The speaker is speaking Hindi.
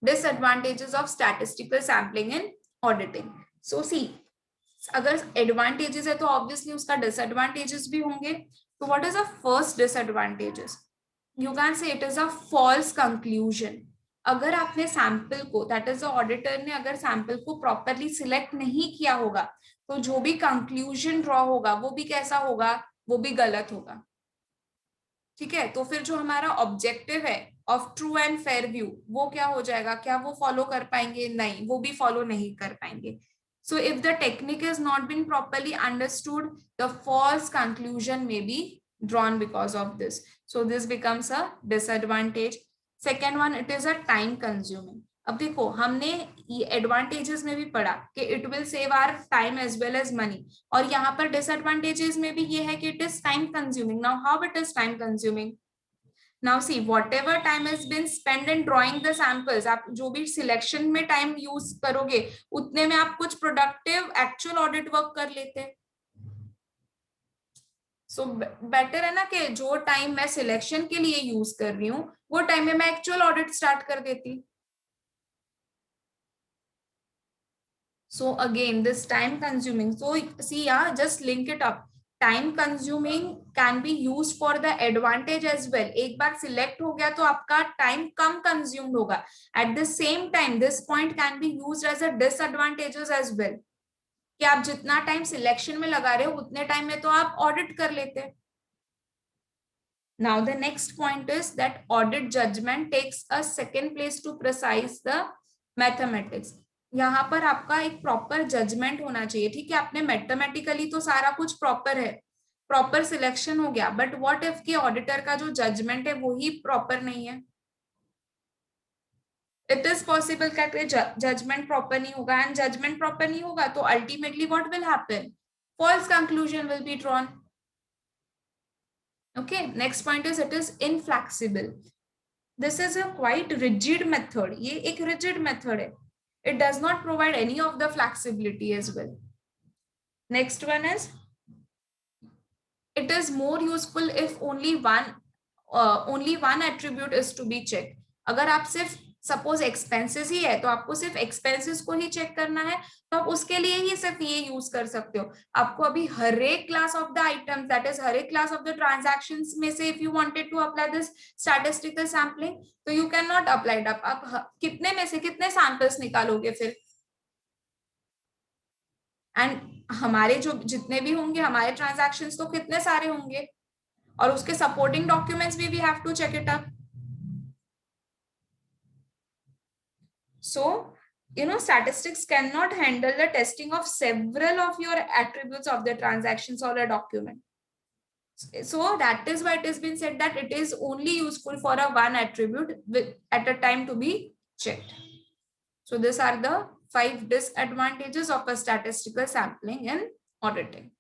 disadvantages of statistical sampling in auditing. So see, अगर एडवांटेजेस है तो ऑब्वियसली उसका डिसएडवांटेजेस भी होंगे. तो what is the first disadvantages? You can say it is a false conclusion. अगर आपने सैंपल को, दैट इज द ऑडिटर ने अगर सैंपल को प्रॉपरली सिलेक्ट नहीं किया होगा, तो जो भी कंक्लूजन ड्रॉ होगा वो भी कैसा होगा? वो भी गलत होगा. ठीक है, तो फिर जो हमारा ऑब्जेक्टिव है of true and fair view, वो क्या हो जाएगा? क्या वो फॉलो कर पाएंगे? नहीं, वो भी फॉलो नहीं कर पाएंगे. So if the technique is not been properly understood, the false conclusion may be drawn because of this. So this becomes a disadvantage. Second one, it is a time consuming. अब देखो, हमने एडवांटेजेस में भी पढ़ा कि it will save our time as well as money, और यहाँ पर डिसएडवांटेजेस में भी ये है कि it is time consuming. Now how it is time consuming? Now see, whatever time has been spent in drawing the samples, आप जो भी सिलेक्शन में टाइम यूज करोगे, उतने में आप कुछ प्रोडक्टिव एक्चुअल ऑडिट वर्क कर लेते. सो बेटर है ना कि जो टाइम मैं सिलेक्शन के लिए यूज कर रही हूँ, वो टाइम में मैं एक्चुअल ऑडिट स्टार्ट कर देती. So again this time consuming, so see just link it up. Time consuming can be use for the advantage as well. एक बार सिलेक्ट हो गया तो आपका टाइम कम कंज्यूम्ड होगा. At the same time this point can be used as a disadvantages as well, कि आप जितना टाइम सिलेक्शन में लगा रहे हो उतने टाइम में तो आप ऑडिट कर लेते. Now the next point is that audit judgement takes a second place to precise the mathematics. यहाँ पर आपका एक प्रॉपर जजमेंट होना चाहिए. ठीक है, आपने मैथमेटिकली तो सारा कुछ प्रॉपर है, प्रॉपर सिलेक्शन हो गया, बट व्हाट इफ के ऑडिटर का जो जजमेंट है वो ही प्रॉपर नहीं है. इट इज पॉसिबल कि जजमेंट प्रॉपर नहीं होगा, एंड जजमेंट प्रॉपर नहीं होगा तो ultimately what will happen? False conclusion will be drawn. Okay, next point is it is inflexible. This is a quite rigid method. ये एक रिजिड मेथड है. It does not provide any of the flexibility as well. Next one is, it is more useful if only one attribute is to be checked. अगर आप सिर्फ सपोज एक्सपेंसेस ही है तो आपको सिर्फ एक्सपेंसेस को ही चेक करना है, तो आप उसके लिए ही सिर्फ ये यूज कर सकते हो. आपको अभी हर एक class of the items, that is हर एक क्लास ऑफ द ट्रांजैक्शंस में से if you wanted to apply this statistical sampling, तो you can not apply it. आप कितने में से कितने सैंपल्स निकालोगे फिर? एंड हमारे जो जितने भी होंगे हमारे ट्रांजैक्शंस तो कितने सारे होंगे, और उसके सपोर्टिंग डॉक्यूमेंट्स भी we have to check it up. So, statistics cannot handle the testing of several of your attributes of the transactions or a document. So that is why it has been said that it is only useful for a one attribute at a time to be checked. So these are the 5 disadvantages of a statistical sampling in auditing.